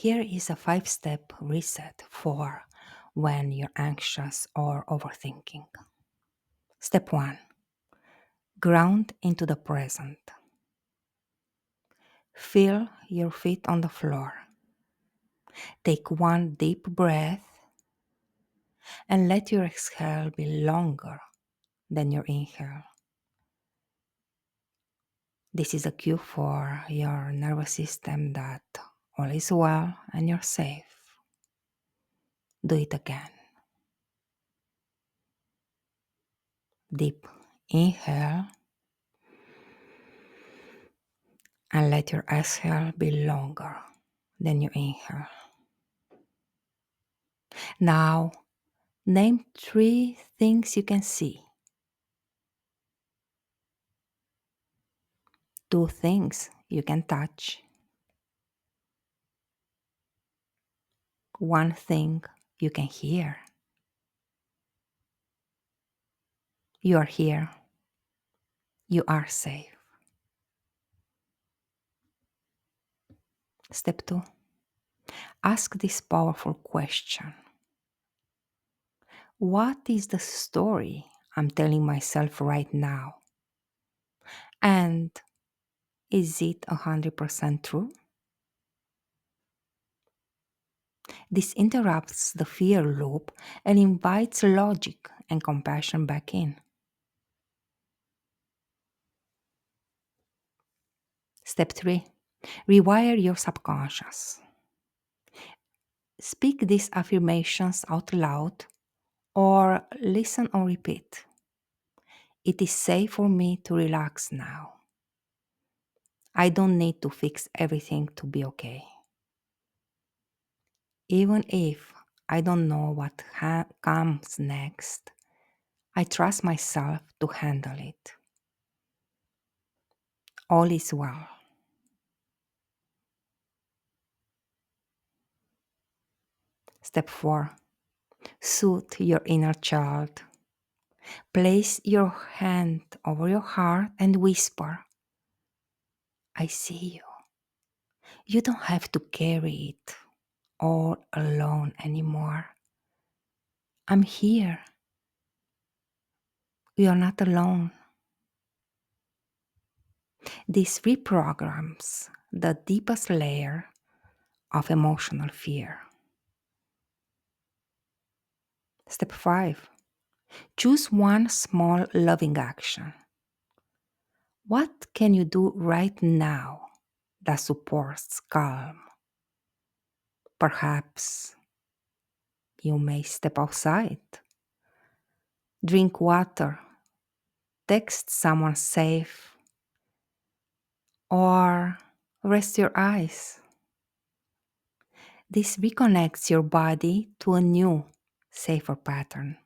Here is a 5-step reset for when you're anxious or overthinking. Step 1. Ground into the present. Feel your feet on the floor. Take one deep breath and let your exhale be longer than your inhale. This is a cue for your nervous system that all is well and you're safe. Do it again. Deep inhale and let your exhale be longer than your inhale. Now, name 3 things you can see. 2 things you can touch. 1 thing you can hear. You are here. You are safe. Step 2. Ask this powerful question. What is the story I'm telling myself right now? And is it 100% true? This interrupts the fear loop and invites logic and compassion back in. Step 3. Rewire your subconscious. Speak these affirmations out loud or listen on repeat. It is safe for me to relax now. I don't need to fix everything to be okay. Even if I don't know what comes next, I trust myself to handle it. All is well. Step 4. Soothe your inner child. Place your hand over your heart and whisper, I see you. You don't have to carry it all alone anymore. I'm here. You're not alone. This reprograms the deepest layer of emotional fear. Step 5. Choose one small loving action. What can you do right now that supports calm? Perhaps you may step outside, drink water, text someone safe, or rest your eyes. This reconnects your body to a new, safer pattern.